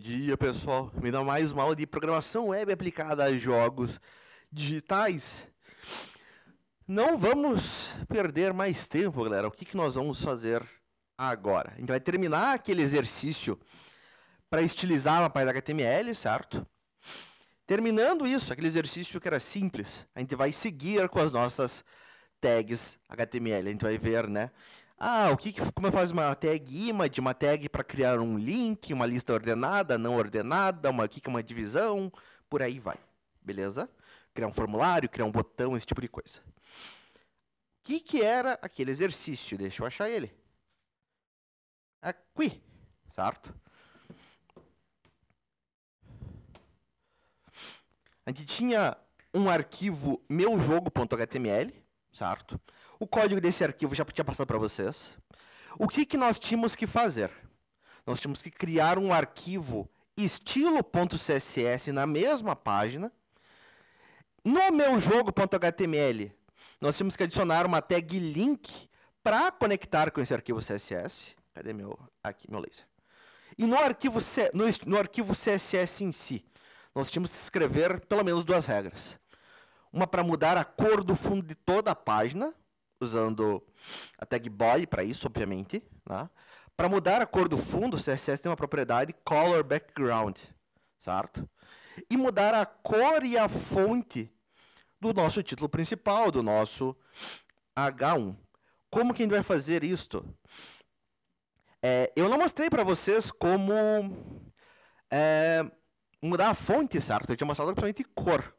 dia, pessoal. Me dá mais uma aula de programação web aplicada a jogos digitais. Não vamos perder mais tempo, galera. O que nós vamos fazer agora? A gente vai terminar aquele exercício para estilizar uma página HTML, certo? Terminando isso, aquele exercício que era simples, a gente vai seguir com as nossas tags HTML. A gente vai ver, né? Como eu faço uma tag image, uma tag para criar um link, uma lista ordenada, não ordenada, o que é uma divisão, por aí vai. Beleza? Criar um formulário, criar um botão, esse tipo de coisa. O que era aquele exercício? Deixa eu achar ele. Aqui, certo? A gente tinha um arquivo meujogo.html, certo? O código desse arquivo já tinha passado para vocês. O que nós tínhamos que fazer? Nós tínhamos que criar um arquivo estilo.css na mesma página. No meujogo.html, nós tínhamos que adicionar uma tag link para conectar com esse arquivo CSS. Cadê aqui, meu laser? E no arquivo CSS em si, nós tínhamos que escrever pelo menos duas regras. Uma para mudar a cor do fundo de toda a página, usando a tag body para isso, obviamente. Né? Para mudar a cor do fundo, o CSS tem uma propriedade color background, certo? E mudar a cor e a fonte do nosso título principal, do nosso H1. Como que a gente vai fazer isto? Eu não mostrei para vocês como mudar a fonte, certo? Eu tinha mostrado simplesmente cor,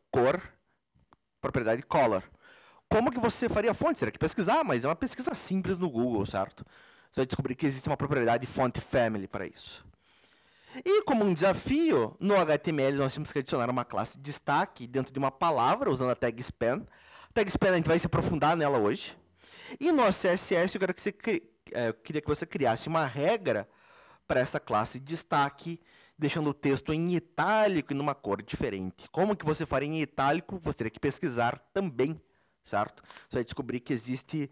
propriedade color. Como que você faria a fonte? Será que pesquisar? Mas é uma pesquisa simples no Google, certo? Você vai descobrir que existe uma propriedade font family para isso. E como um desafio, no HTML nós temos que adicionar uma classe destaque dentro de uma palavra, usando a tag span. A tag span a gente vai se aprofundar nela hoje. E no CSS eu queria que você criasse uma regra para essa classe destaque, deixando o texto em itálico e numa cor diferente. Como que você faria em itálico? Você teria que pesquisar também, certo? Você vai descobrir que existe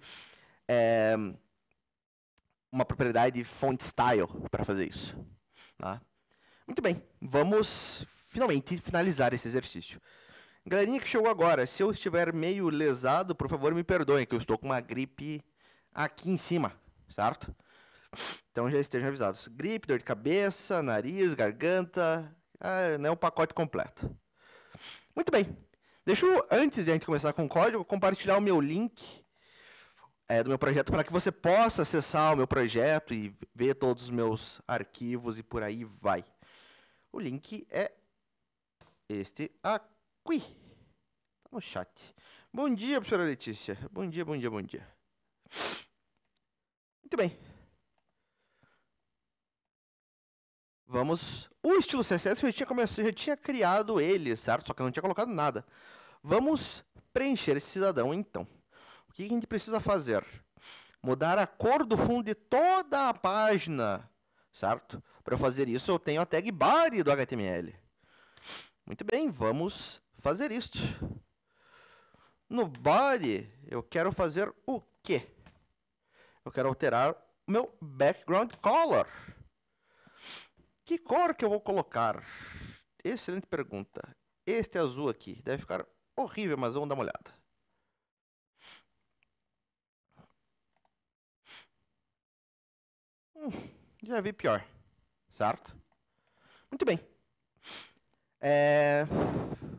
uma propriedade font style para fazer isso. Tá? Muito bem, vamos finalmente finalizar esse exercício. Galerinha que chegou agora, se eu estiver meio lesado, por favor me perdoem, que eu estou com uma gripe aqui em cima, certo? Então já estejam avisados. Gripe, dor de cabeça, nariz, garganta, né, o pacote completo. Muito bem. Deixa eu, antes de a gente começar com o código, compartilhar o meu link do meu projeto para que você possa acessar o meu projeto e ver todos os meus arquivos e por aí vai. O link é este aqui. Tá no chat. Bom dia, professora Letícia. Bom dia, bom dia, bom dia. Muito bem. Vamos... O estilo CSS eu já tinha criado ele, certo? Só que eu não tinha colocado nada. Vamos preencher esse cidadão, então. O que a gente precisa fazer? Mudar a cor do fundo de toda a página, certo? Para fazer isso, eu tenho a tag body do HTML. Muito bem, vamos fazer isso. No body, eu quero fazer o quê? Eu quero alterar o meu background color. Que cor que eu vou colocar? Excelente pergunta. Este azul aqui deve ficar horrível, mas vamos dar uma olhada. Já vi pior, certo? Muito bem.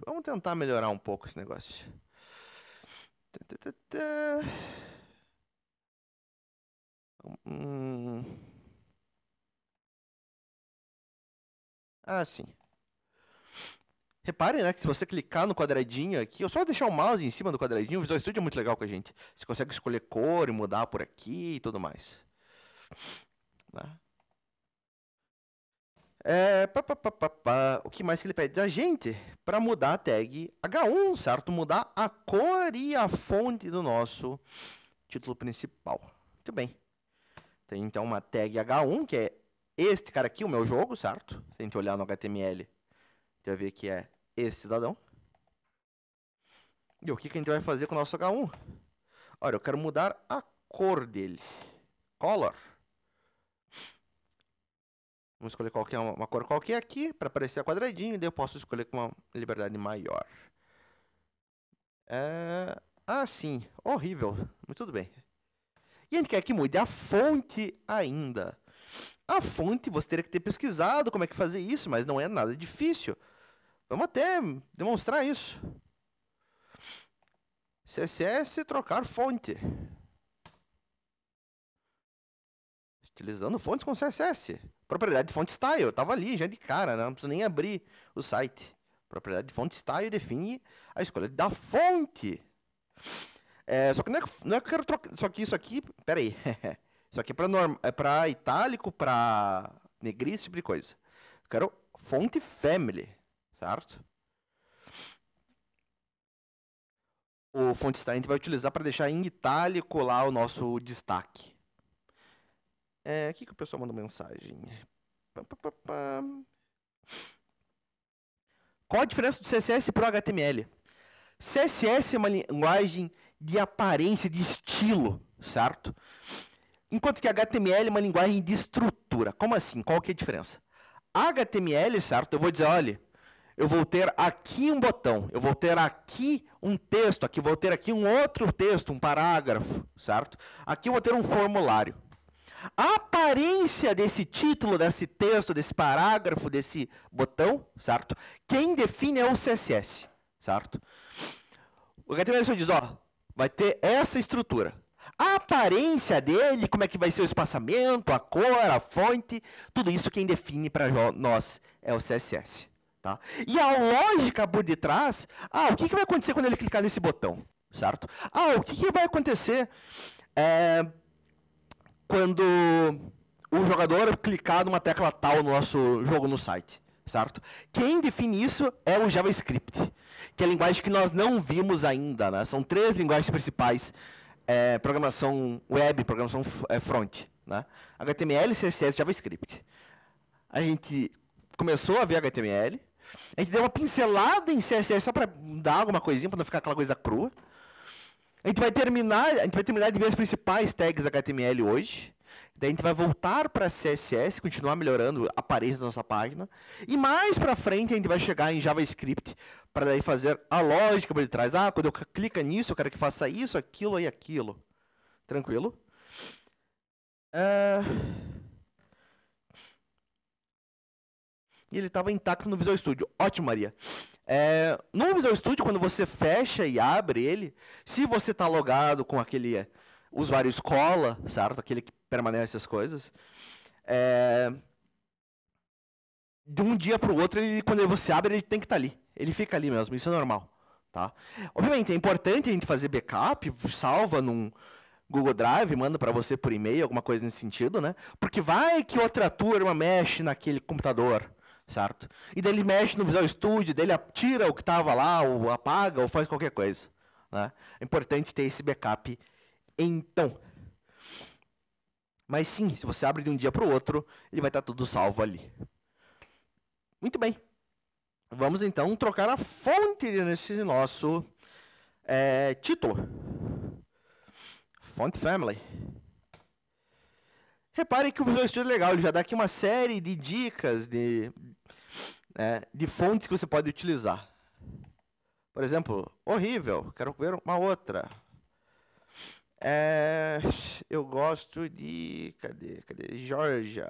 Vamos tentar melhorar um pouco esse negócio. Sim. Reparem, né, que se você clicar no quadradinho aqui, eu só vou deixar o mouse em cima do quadradinho, o Visual Studio é muito legal com a gente. Você consegue escolher cor e mudar por aqui e tudo mais. Né? O que mais que ele pede da gente? Para mudar a tag H1, certo? Mudar a cor e a fonte do nosso título principal. Muito bem. Tem então uma tag H1, que é este cara aqui, o meu jogo, certo? Se a gente olhar no HTML, você vai ver que é esse cidadão. E o que a gente vai fazer com o nosso H1? Olha, eu quero mudar a cor dele. Color. Vamos escolher qualquer uma cor qualquer aqui, para aparecer quadradinho, e daí eu posso escolher com uma liberdade maior. Ah, sim. Horrível. Mas tudo bem. E a gente quer que mude a fonte ainda. A fonte, você teria que ter pesquisado como é que fazer isso, mas não é nada difícil. Vamos até demonstrar isso. CSS, trocar fonte. Utilizando fontes com CSS. Propriedade de fonte style. Tava ali já de cara, né? Não preciso nem abrir o site. Propriedade de fonte style define a escolha da fonte. Só que não é que eu quero trocar. Só que isso aqui. Pera aí. Isso aqui é pra itálico, pra negrito, esse tipo de coisa. Eu quero fonte family. Certo? O fonte style a gente vai utilizar para deixar em itálico lá o nosso destaque. Aqui que o pessoal manda mensagem. Qual a diferença do CSS para o HTML? CSS é uma linguagem de aparência, de estilo, certo? Enquanto que HTML é uma linguagem de estrutura. Como assim? Qual que é a diferença? HTML, certo? Eu vou dizer, olha, eu vou ter aqui um botão, eu vou ter aqui um texto, aqui vou ter aqui um outro texto, um parágrafo, certo? Aqui eu vou ter um formulário. A aparência desse título, desse texto, desse parágrafo, desse botão, certo? Quem define é o CSS, certo? O HTML só diz, ó, vai ter essa estrutura. A aparência dele, como é que vai ser o espaçamento, a cor, a fonte, tudo isso quem define para nós é o CSS. Tá? E a lógica por detrás, o que vai acontecer quando ele clicar nesse botão? Certo? O que vai acontecer quando o jogador clicar numa tecla tal no nosso jogo no site? Certo? Quem define isso é o JavaScript, que é a linguagem que nós não vimos ainda. Né? São 3 linguagens principais, programação web, programação front. Né? HTML, CSS, JavaScript. A gente começou a ver HTML, a gente deu uma pincelada em CSS só para dar alguma coisinha, para não ficar aquela coisa crua. A gente vai terminar de ver as principais tags HTML hoje. Daí a gente vai voltar para CSS, continuar melhorando a aparência da nossa página. E mais para frente a gente vai chegar em JavaScript para daí fazer a lógica por detrás. Quando eu clico nisso, eu quero que faça isso, aquilo e aquilo. Tranquilo? E ele estava intacto no Visual Studio. Ótimo, Maria. No Visual Studio, quando você fecha e abre ele, se você está logado com aquele usuário escola, certo? Aquele que permanece as coisas, de um dia para o outro, quando você abre, ele tem que estar ali. Ele fica ali mesmo, isso é normal. Tá? Obviamente, é importante a gente fazer backup, salva num Google Drive, manda para você por e-mail, alguma coisa nesse sentido, né? Porque vai que outra turma mexe naquele computador, certo? E daí ele mexe no Visual Studio, daí ele tira o que estava lá, ou apaga, ou faz qualquer coisa. Né? É importante ter esse backup, então. Mas sim, se você abre de um dia para o outro, ele vai estar tudo salvo ali. Muito bem. Vamos então trocar a fonte nesse nosso título. Font Family. Repare que o Visual Studio é legal, ele já dá aqui uma série de dicas de fontes que você pode utilizar. Por exemplo, horrível, quero ver uma outra. Eu gosto de... Cadê? Georgia.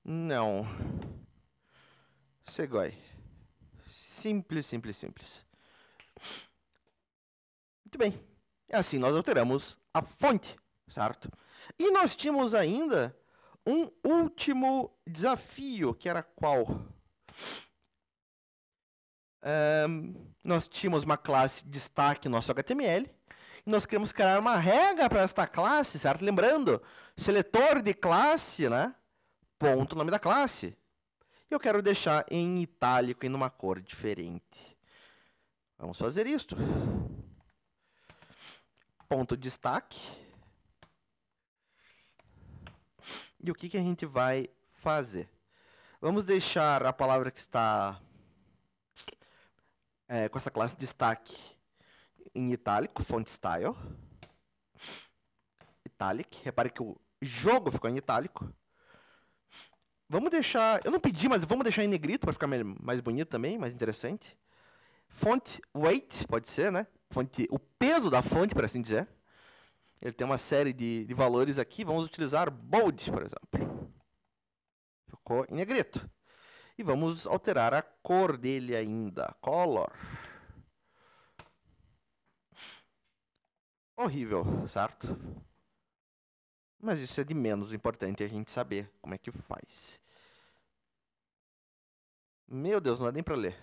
Não. Segoy. Simples, simples, simples. Muito bem. Assim nós alteramos a fonte, certo? E nós tínhamos ainda um último desafio, que era qual? Nós tínhamos uma classe destaque no nosso HTML, e nós queremos criar uma regra para esta classe, certo? Lembrando, seletor de classe, né? Ponto, nome da classe. E eu quero deixar em itálico e numa cor diferente. Vamos fazer isto. Ponto destaque. E o que a gente vai fazer? Vamos deixar a palavra que está com essa classe destaque em itálico, font style. Italic. Repare que o jogo ficou em itálico. Vamos deixar... Eu não pedi, mas vamos deixar em negrito para ficar mais bonito também, mais interessante. Font weight, pode ser, né? Fonte, o peso da fonte, por assim dizer. Ele tem uma série de valores aqui. Vamos utilizar bold, por exemplo. Ficou em negrito. E vamos alterar a cor dele ainda. Color. Horrível, certo? Mas isso é de menos importante a gente saber como é que faz. Meu Deus, não é nem pra ler.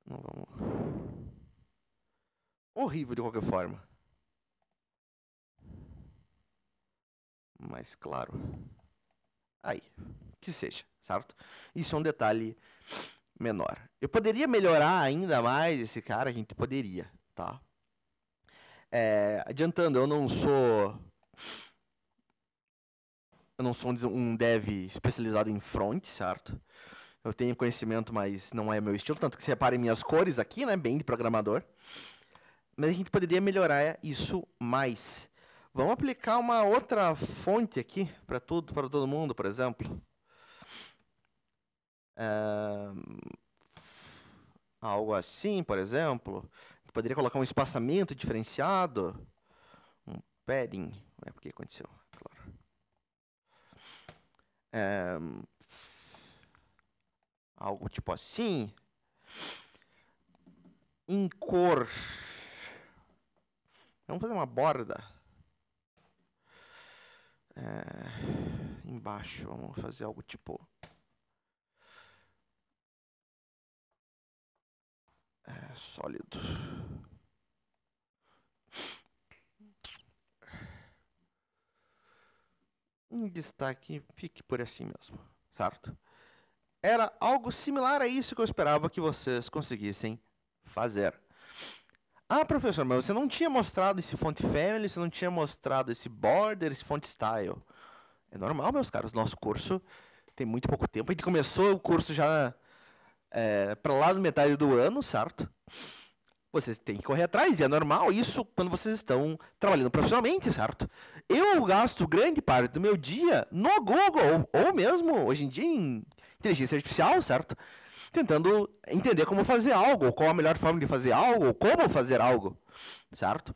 Não vamos... Horrível de qualquer forma. Mas claro. Aí, que seja, certo? Isso é um detalhe menor. Eu poderia melhorar ainda mais esse cara, a gente poderia, tá? Adiantando, eu não sou um dev especializado em front, certo? Eu tenho conhecimento, mas não é meu estilo, tanto que você repara em minhas cores aqui, né, bem de programador. Mas a gente poderia melhorar isso mais. Vamos aplicar uma outra fonte aqui para todo mundo, por exemplo. Algo assim, por exemplo. Poderia colocar um espaçamento diferenciado. Um padding. Por que aconteceu? Claro. Algo tipo assim. Em cor. Vamos fazer uma borda. Embaixo, vamos fazer algo tipo... sólido. Em destaque, fique por assim mesmo, certo? Era algo similar a isso que eu esperava que vocês conseguissem fazer. Ah, professor, mas você não tinha mostrado esse font family, você não tinha mostrado esse border, esse font style. É normal, meus caros, nosso curso tem muito pouco tempo. A gente começou o curso já para lá da metade do ano, certo? Vocês têm que correr atrás, e é normal isso quando vocês estão trabalhando profissionalmente, certo? Eu gasto grande parte do meu dia no Google, ou mesmo, hoje em dia, em inteligência artificial, certo? Tentando entender como fazer algo, ou qual a melhor forma de fazer algo, ou como fazer algo, certo?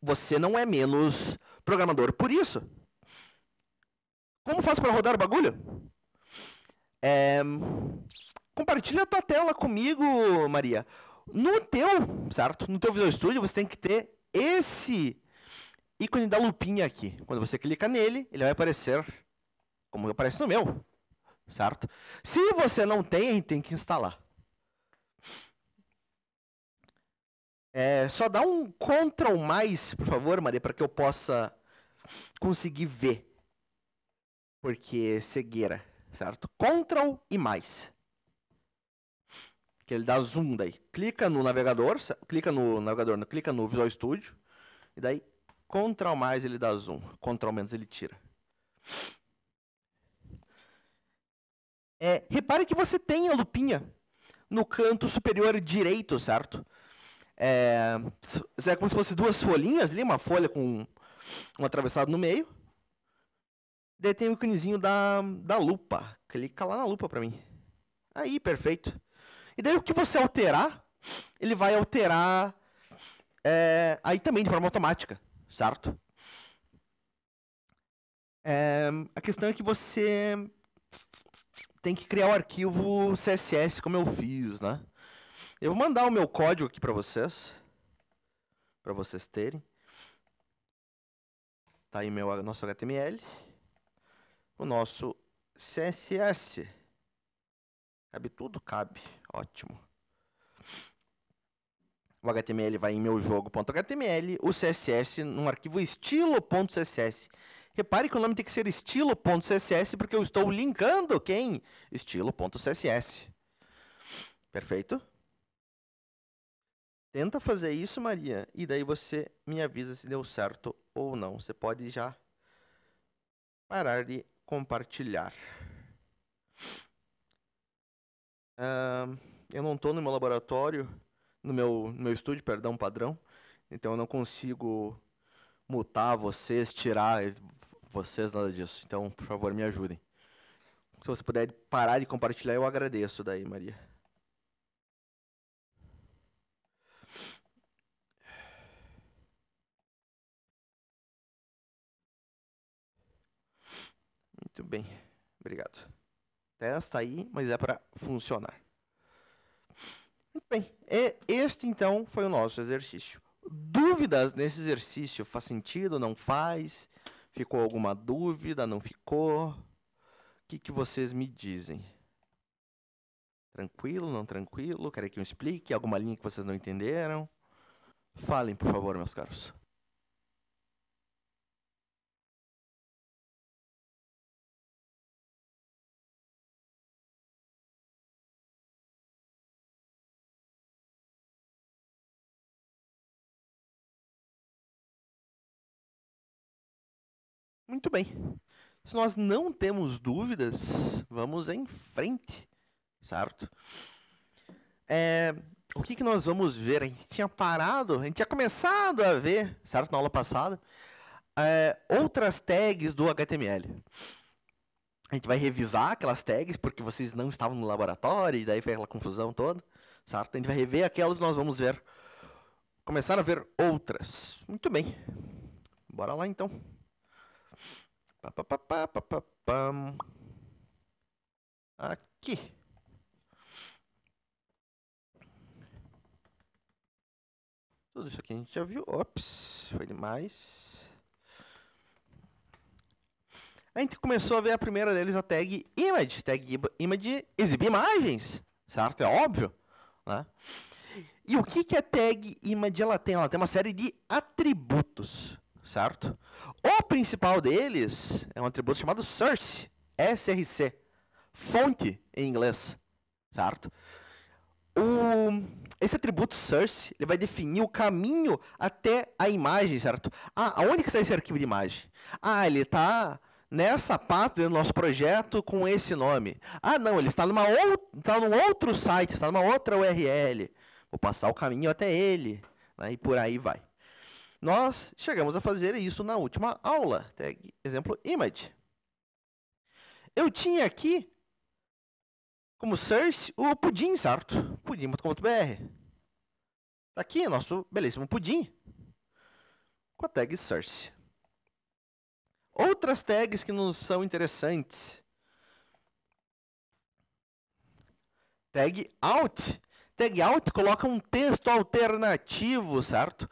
Você não é menos programador por isso. Como faz para rodar o bagulho? Compartilha a tua tela comigo, Maria. No teu, certo? No teu Visual Studio, você tem que ter esse ícone da lupinha aqui. Quando você clica nele, ele vai aparecer como aparece no meu, certo? Se você não tem, a gente tem que instalar. Só dá um Ctrl+, por favor, Maria, para que eu possa conseguir ver. Porque cegueira, certo? Ctrl e mais. Que ele dá zoom daí. Clica no navegador, clica no Visual Studio, e daí Ctrl+, ele dá zoom, Ctrl- ele tira. Repare que você tem a lupinha no canto superior direito, certo? É como se fosse duas folhinhas ali, uma folha com um atravessado no meio. Daí tem o íconezinho da lupa. Clica lá na lupa para mim. Aí, perfeito. E daí o que você alterar, ele vai alterar aí também de forma automática, certo? A questão é que você tem que criar o arquivo CSS como eu fiz, né? Eu vou mandar o meu código aqui para vocês terem. Tá aí nosso HTML, o nosso CSS. Cabe tudo? Cabe. Ótimo. O HTML vai em meujogo.html, o CSS num arquivo estilo.css. Repare que o nome tem que ser estilo.css porque eu estou linkando quem? Estilo.css. Perfeito? Tenta fazer isso, Maria, e daí você me avisa se deu certo ou não. Você pode já parar de compartilhar. Eu não estou no meu laboratório, no meu estúdio, perdão, padrão. Então eu não consigo mutar vocês, tirar vocês, nada disso. Então, por favor, me ajudem. Se você puder parar de compartilhar, eu agradeço daí, Maria. Muito bem, obrigado. Testa aí, mas é para funcionar. Muito bem, este então foi o nosso exercício. Dúvidas nesse exercício? Faz sentido? Não faz? Ficou alguma dúvida? Não ficou? O que vocês me dizem? Tranquilo? Não tranquilo? Querem que eu explique? Alguma linha que vocês não entenderam? Falem, por favor, meus caros. Muito bem. Se nós não temos dúvidas, vamos em frente, certo? O que nós vamos ver? A gente tinha parado, a gente tinha começado a ver, certo, na aula passada, outras tags do HTML. A gente vai revisar aquelas tags, porque vocês não estavam no laboratório, e daí foi aquela confusão toda, certo? A gente vai rever aquelas e nós vamos ver, começar a ver outras. Muito bem. Bora lá, então. Aqui. Tudo isso aqui a gente já viu. Ops, foi demais. A gente começou a ver a primeira deles, a tag image. Tag image exibe imagens, certo? É óbvio, né? E o que a tag image ela tem? Ela tem uma série de atributos, certo? O principal deles é um atributo chamado source, SRC, fonte em inglês, certo? Esse atributo source, ele vai definir o caminho até a imagem, certo? Aonde que está esse arquivo de imagem? Ele está nessa pasta do nosso projeto com esse nome. Não, ele está num outro site, está numa outra URL. Vou passar o caminho até ele, né, e por aí vai. Nós chegamos a fazer isso na última aula. Tag, exemplo, image. Eu tinha aqui como source o pudim, certo? Pudim.com.br. Está aqui nosso belíssimo pudim com a tag source. Outras tags que nos são interessantes. Tag out. Tag out coloca um texto alternativo, certo?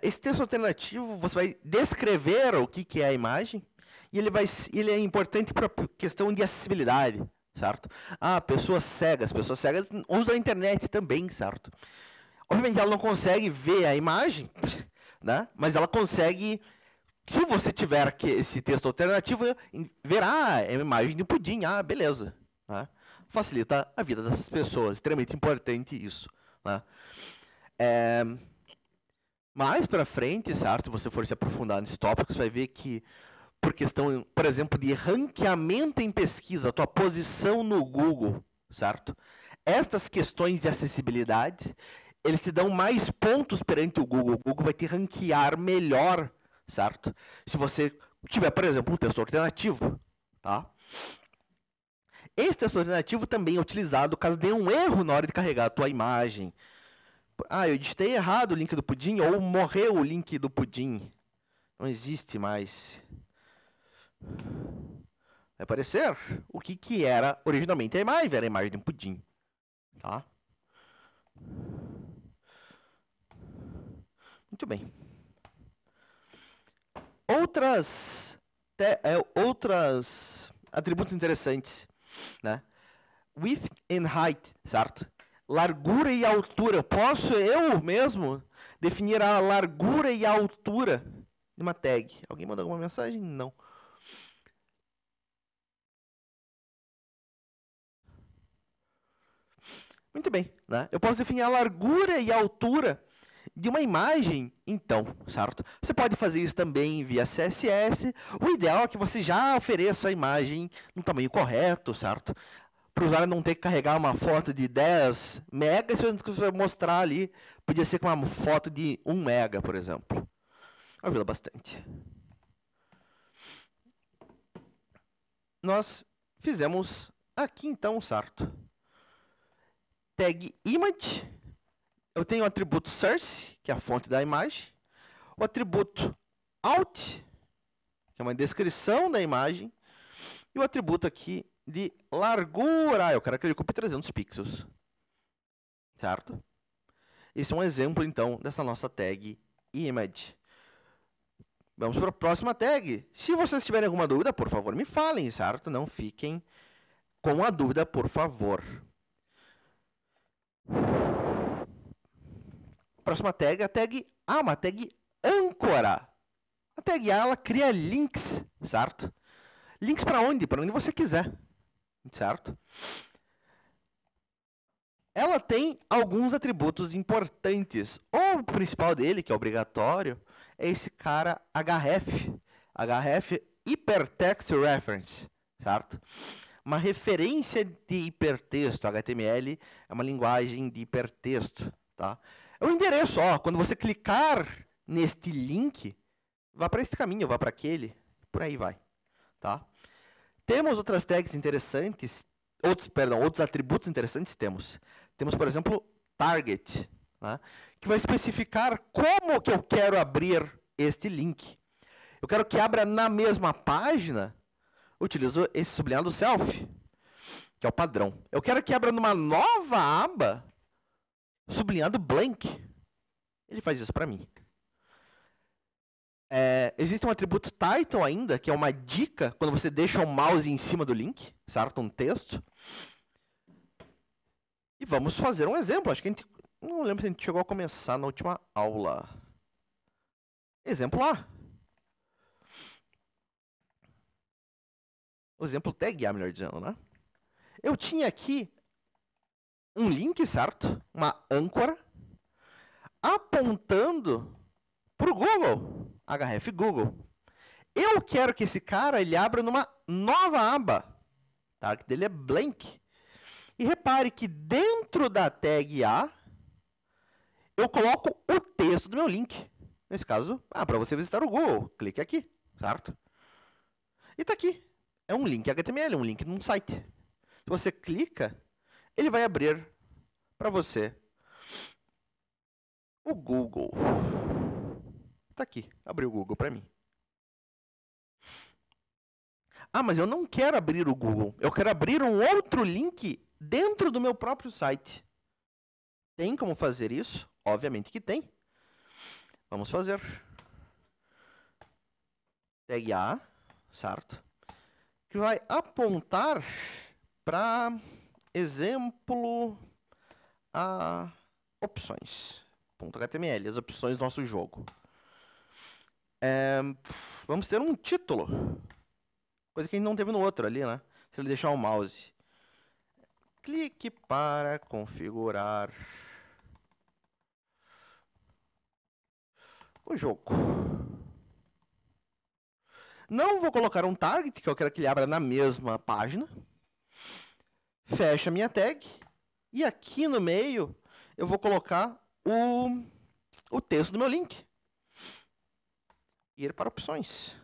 Esse texto alternativo, você vai descrever o que é a imagem, e ele é importante para a questão de acessibilidade, certo? Pessoas cegas usam a internet também, certo? Obviamente ela não consegue ver a imagem, né? Mas ela consegue, se você tiver aqui esse texto alternativo, ver, é uma imagem de um pudim, beleza, né? Facilita a vida dessas pessoas, extremamente importante isso, né? Mais para frente, certo? Se você for se aprofundar nesse tópico, você vai ver que, por questão, por exemplo, de ranqueamento em pesquisa, a tua posição no Google, certo? Estas questões de acessibilidade, eles te dão mais pontos perante o Google. O Google vai te ranquear melhor, certo? Se você tiver, por exemplo, um texto alternativo, tá? Esse texto alternativo também é utilizado caso dê um erro na hora de carregar a tua imagem. Eu digitei errado o link do pudim, ou morreu o link do pudim. Não existe mais. Vai aparecer o que era originalmente a imagem. Era a imagem de um pudim. Tá? Muito bem. Outros atributos interessantes, né? Width and height, certo? Largura e altura. Posso eu mesmo definir a largura e a altura de uma tag? Alguém mandou alguma mensagem? Não. Muito bem, né? Eu posso definir a largura e a altura de uma imagem, então, certo? Você pode fazer isso também via CSS. O ideal é que você já ofereça a imagem no tamanho correto, certo? Para o usuário não ter que carregar uma foto de 10 megas, se você mostrar ali, podia ser com uma foto de 1 mega, por exemplo. Ajuda bastante. Nós fizemos aqui então, certo? Tag image. Eu tenho o atributo source, que é a fonte da imagem. O atributo alt, que é uma descrição da imagem. E o atributo aqui de largura. Eu quero que ele ocupe 300 pixels. Certo? Esse é um exemplo, então, dessa nossa tag image. Vamos para a próxima tag. Se vocês tiverem alguma dúvida, por favor, me falem, certo? Não fiquem com a dúvida, por favor. Próxima tag, a tag A, uma tag âncora. A tag A, ela cria links, certo? Links para onde? Para onde você quiser, certo? Ela tem alguns atributos importantes. O principal dele, que é obrigatório, é esse cara href. Href, Hypertext Reference, certo? Uma referência de hipertexto. HTML é uma linguagem de hipertexto, tá? É o endereço, ó. Quando você clicar neste link, vá para este caminho, vá para aquele, por aí vai, tá? Temos outras tags interessantes, outros atributos interessantes temos. Temos, por exemplo, target, né, que vai especificar como que eu quero abrir este link. Eu quero que abra na mesma página, utilizo esse sublinhado self, que é o padrão. Eu quero que abra numa nova aba, sublinhado blank. Ele faz isso para mim. Existe um atributo title ainda, que é uma dica quando você deixa o mouse em cima do link, certo? Um texto. E vamos fazer um exemplo. Acho que a gente... Não lembro se a gente chegou a começar na última aula. Exemplo A. O exemplo tag A, melhor dizendo, né? Eu tinha aqui um link, certo? Uma âncora, apontando para o Google. href Google. Eu quero que esse cara ele abra numa nova aba. O target dele é blank. E repare que dentro da tag A, eu coloco o texto do meu link. Nesse caso, para você visitar o Google, clique aqui, certo? E está aqui. É um link HTML, um link num site. Se você clica, ele vai abrir para você o Google. Está aqui, abriu o Google para mim. Mas eu não quero abrir o Google. Eu quero abrir um outro link dentro do meu próprio site. Tem como fazer isso? Obviamente que tem. Vamos fazer. Tag A, certo? Que vai apontar para exemplo a opções.html, as opções do nosso jogo. Vamos ter um título. Coisa que a gente não teve no outro ali, né? Se ele deixar o mouse. Clique para configurar o jogo. Não vou colocar um target, que eu quero que ele abra na mesma página. Fecha a minha tag. E aqui no meio, eu vou colocar o texto do meu link. Ir para opções.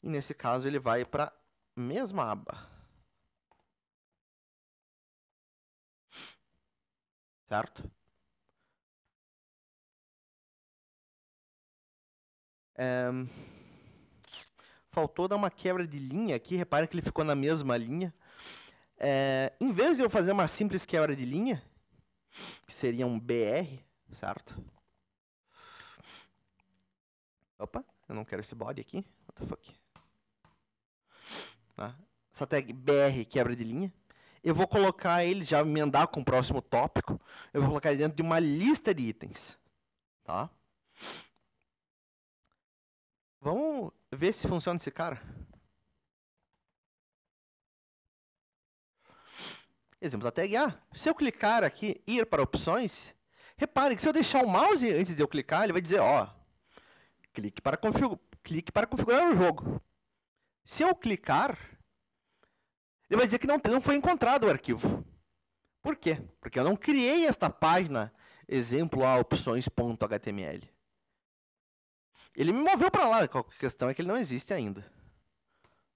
E nesse caso, ele vai para a mesma aba. Certo? Faltou dar uma quebra de linha aqui. Repare que ele ficou na mesma linha. Em vez de eu fazer uma simples quebra de linha, que seria um BR, certo? Opa, eu não quero esse body aqui. What the fuck? Tá? Essa tag BR, quebra de linha. Eu vou colocar ele, já emendar com o próximo tópico. Eu vou colocar ele dentro de uma lista de itens. Tá? Vamos ver se funciona esse cara. Exemplo da tag A. Se eu clicar aqui, ir para opções, repare que se eu deixar o mouse antes de eu clicar, ele vai dizer, clique para configurar o jogo. Se eu clicar, ele vai dizer que não foi encontrado o arquivo. Por quê? Porque eu não criei esta página exemplo a opções.html. Ele me moveu para lá, a questão é que ele não existe ainda.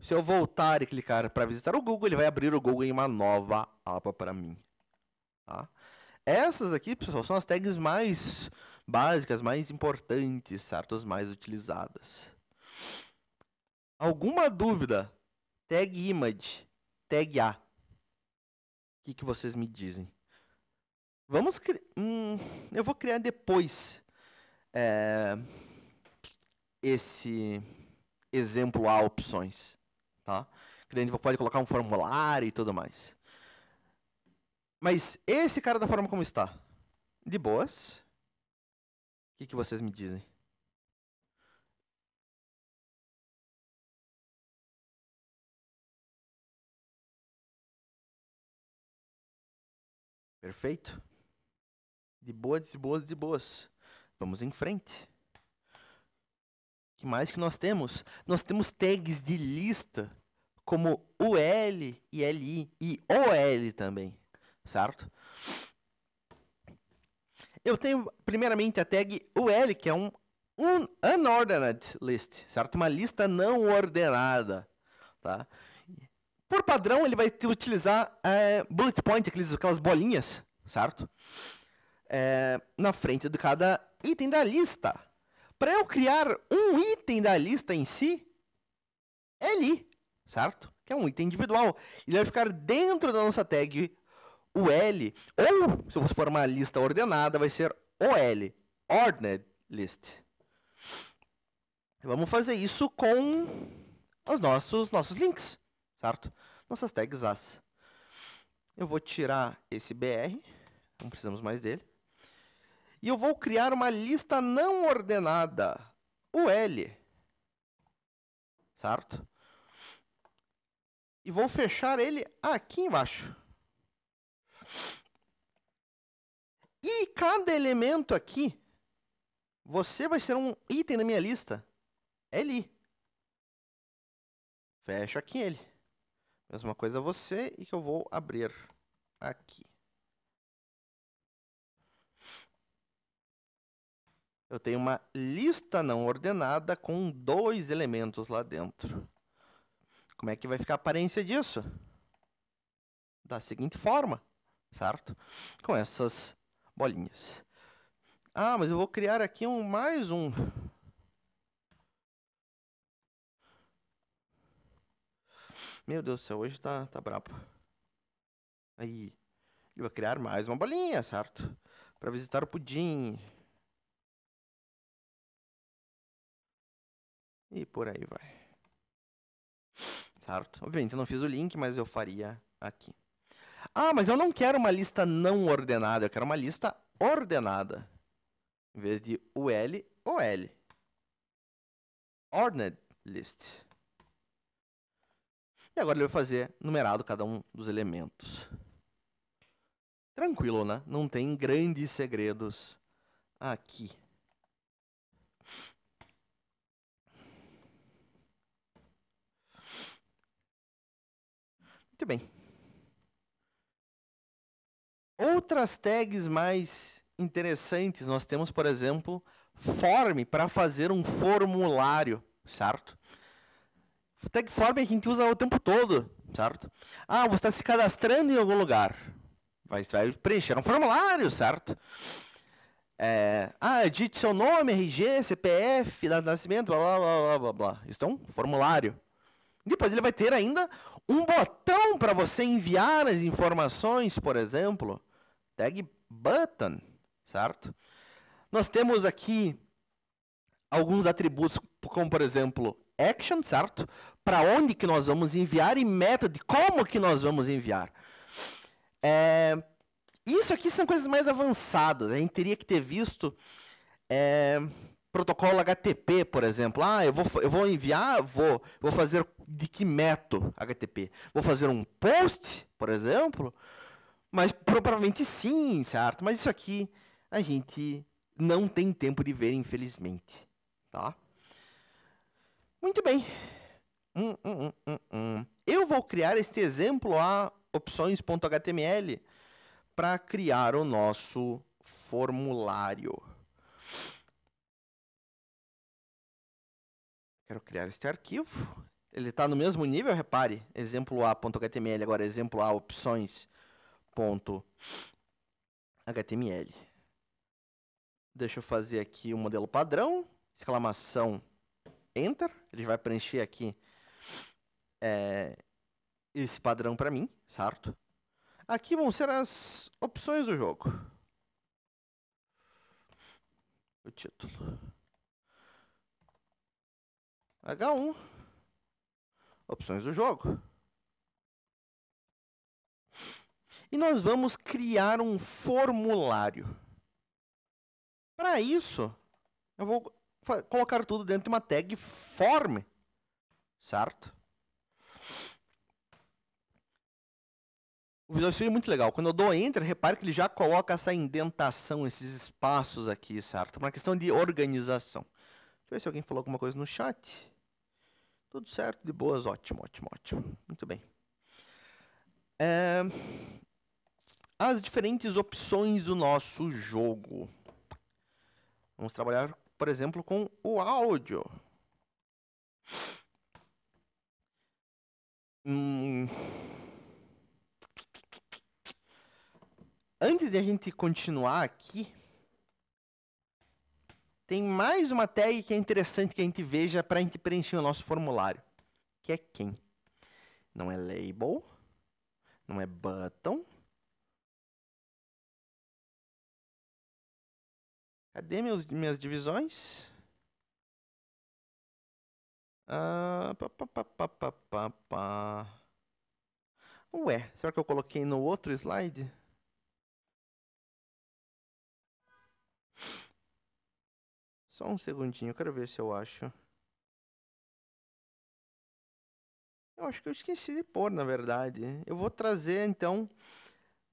Se eu voltar e clicar para visitar o Google, ele vai abrir o Google em uma nova aba para mim. Tá? Essas aqui, pessoal, são as tags mais básicas, mais importantes, certo? As mais utilizadas. Alguma dúvida? Tag image, tag A. O que vocês me dizem? Eu vou criar depois esse exemplo A opções. Tá? Que daí a gente pode colocar um formulário e tudo mais. Mas esse cara da forma como está, de boas? O que vocês me dizem? Perfeito? De boas, de boas, de boas. Vamos em frente. O que mais que nós temos? Nós temos tags de lista, como UL, ILI e OL também, certo? Eu tenho, primeiramente, a tag UL, que é um unordered list, certo? Uma lista não ordenada, tá? Por padrão, ele vai utilizar bullet point, aquelas bolinhas, certo? Na frente de cada item da lista. Para eu criar um item da lista em si, é ali, certo? Que é um item individual. Ele vai ficar dentro da nossa tag UL, ou, se for uma lista ordenada, vai ser OL, Ordered List. Vamos fazer isso com os nossos links, certo? Nossas tags AS. Eu vou tirar esse BR, não precisamos mais dele. E eu vou criar uma lista não ordenada, UL, certo? E vou fechar ele aqui embaixo. E cada elemento aqui, você vai ser um item na minha lista. L. Fecho aqui ele. Mesma coisa você e que eu vou abrir aqui. Eu tenho uma lista não ordenada com 2 elementos lá dentro. Como é que vai ficar a aparência disso? Da seguinte forma, certo? Com essas bolinhas. Ah, mas eu vou criar aqui mais um. Meu Deus do céu, hoje tá brabo. Aí, eu vou criar mais uma bolinha, certo? Para visitar o pudim. E por aí vai. Certo? Obviamente eu não fiz o link, mas eu faria aqui. Ah, mas eu não quero uma lista não ordenada, eu quero uma lista ordenada. Em vez de UL, OL. Ordered List. E agora ele vai fazer numerado cada um dos elementos. Tranquilo, né? Não tem grandes segredos aqui. Muito bem. Outras tags mais interessantes, nós temos, por exemplo, form para fazer um formulário, certo? Tag form a gente usa o tempo todo, certo? Ah, você está se cadastrando em algum lugar. Vai preencher um formulário, certo? Digite seu nome, RG, CPF, data de nascimento, blá, blá, blá, blá, blá. Isso é um formulário. Depois ele vai ter ainda um botão para você enviar as informações, por exemplo. Tag button, certo? Nós temos aqui alguns atributos, como por exemplo, action, certo? Para onde que nós vamos enviar e method, como que nós vamos enviar. Isso aqui são coisas mais avançadas. A gente teria que ter visto protocolo HTTP, por exemplo. Ah, eu vou enviar, vou fazer de que método HTTP? Vou fazer um post, por exemplo? Mas provavelmente sim, certo? Mas isso aqui a gente não tem tempo de ver, infelizmente. Tá? Muito bem. Eu vou criar este exemplo a opções.html para criar o nosso formulário. Quero criar este arquivo. Ele está no mesmo nível, repare. Exemplo A.html, agora exemplo A, opções.html. Deixa eu fazer aqui o modelo padrão. Exclamação, Enter. Ele vai preencher aqui esse padrão para mim, certo? Aqui vão ser as opções do jogo. O título. H1. Opções do jogo. E nós vamos criar um formulário. Para isso, eu vou colocar tudo dentro de uma tag form, certo? O Visual Studio é muito legal. Quando eu dou Enter, repare que ele já coloca essa indentação, esses espaços aqui, certo? Uma questão de organização. Deixa eu ver se alguém falou alguma coisa no chat. Tudo certo, de boas, ótimo, ótimo, ótimo. Muito bem. As diferentes opções do nosso jogo. Vamos trabalhar, por exemplo, com o áudio. Antes de a gente continuar aqui, tem mais uma tag que é interessante que a gente veja para a gente preencher o nosso formulário, que é quem. Não é label, não é button. Cadê minhas divisões? Ué, será que eu coloquei no outro slide? Só um segundinho, eu quero ver se eu acho. Eu acho que eu esqueci de pôr, na verdade. Eu vou trazer, então,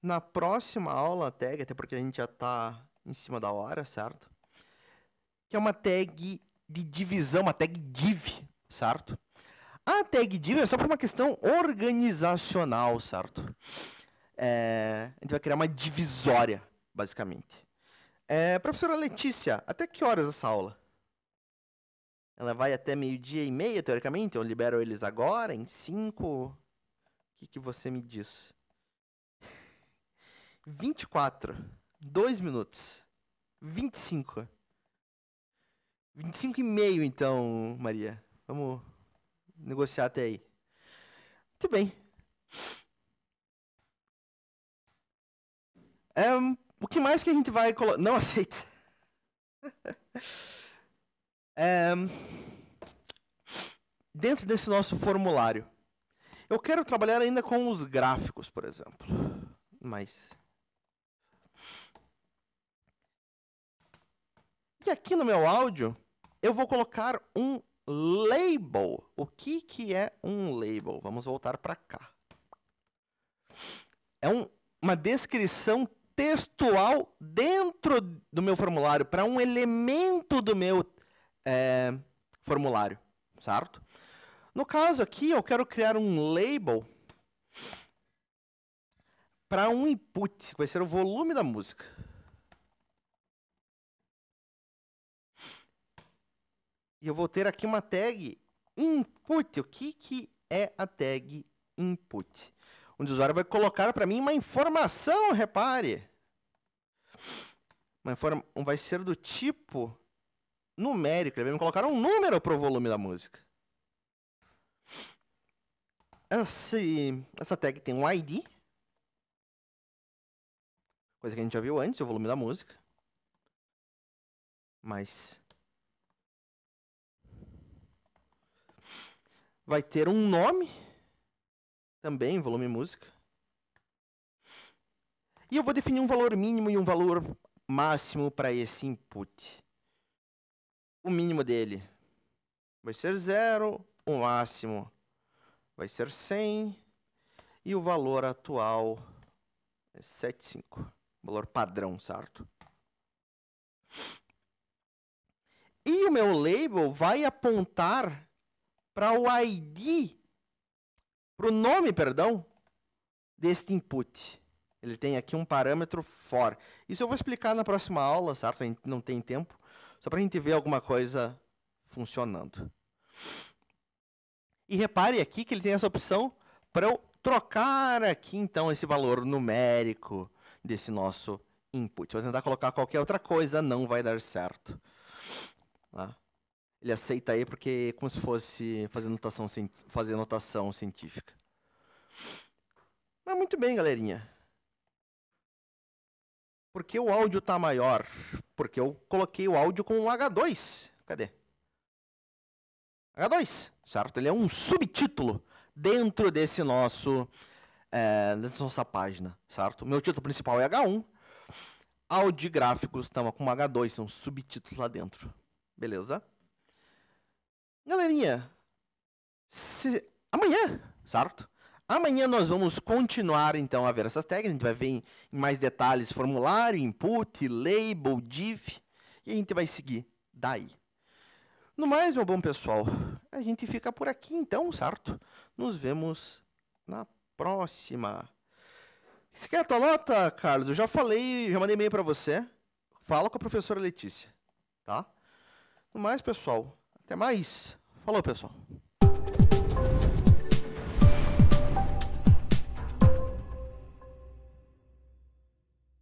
na próxima aula a tag, até porque a gente já está em cima da hora, certo? Que é uma tag de divisão, uma tag div, certo? A tag div é só por uma questão organizacional, certo? A gente vai criar uma divisória, basicamente. Professora Letícia, até que horas essa aula? Ela vai até 12:30, teoricamente? Eu libero eles agora, em 5? O que você me diz? 24. 2 minutos. 25. 25:30, então, Maria. Vamos negociar até aí. Muito bem. O que mais que a gente vai colocar? Não aceita. Dentro desse nosso formulário, eu quero trabalhar ainda com os gráficos, por exemplo. E aqui no meu áudio, eu vou colocar um label. O que é um label? Vamos voltar para cá. É uma descrição textual dentro do meu formulário, para um elemento do meu formulário, certo? No caso aqui, eu quero criar um label para um input, que vai ser o volume da música. E eu vou ter aqui uma tag input. O que é a tag input? Onde o usuário vai colocar para mim uma informação, repare. Vai ser do tipo numérico. Ele vai me colocar um número para o volume da música. Essa tag tem um ID. Coisa que a gente já viu antes, o volume da música. Mas vai ter um nome. Também, volume música. E eu vou definir um valor mínimo e um valor máximo para esse input. O mínimo dele vai ser 0, o máximo vai ser 100 e o valor atual é 75. Valor padrão, certo? E o meu label vai apontar para o ID, para o nome, perdão, deste input. Ele tem aqui um parâmetro for. Isso eu vou explicar na próxima aula, certo? A gente não tem tempo. Só para a gente ver alguma coisa funcionando. E repare aqui que ele tem essa opção para eu trocar aqui, então, esse valor numérico desse nosso input. Se eu tentar colocar qualquer outra coisa, não vai dar certo. Tá? Ele aceita aí porque é como se fosse fazer notação científica. Mas muito bem, galerinha. Por que o áudio está maior? Porque eu coloquei o áudio com um H2. Cadê? H2, certo? Ele é um subtítulo dentro desse nosso, dessa nossa página, certo? O meu título principal é H1. Áudio e gráficos estão com H2, são subtítulos lá dentro. Beleza? Galerinha, amanhã, certo? Amanhã nós vamos continuar, então, a ver essas técnicas. A gente vai ver em mais detalhes formulário, input, label, div. E a gente vai seguir daí. No mais, meu bom pessoal, a gente fica por aqui, então, certo? Nos vemos na próxima. Você quer a tua nota, Carlos? Eu já falei, já mandei e-mail para você. Fala com a professora Letícia, tá? No mais, pessoal, até mais. Falou, pessoal.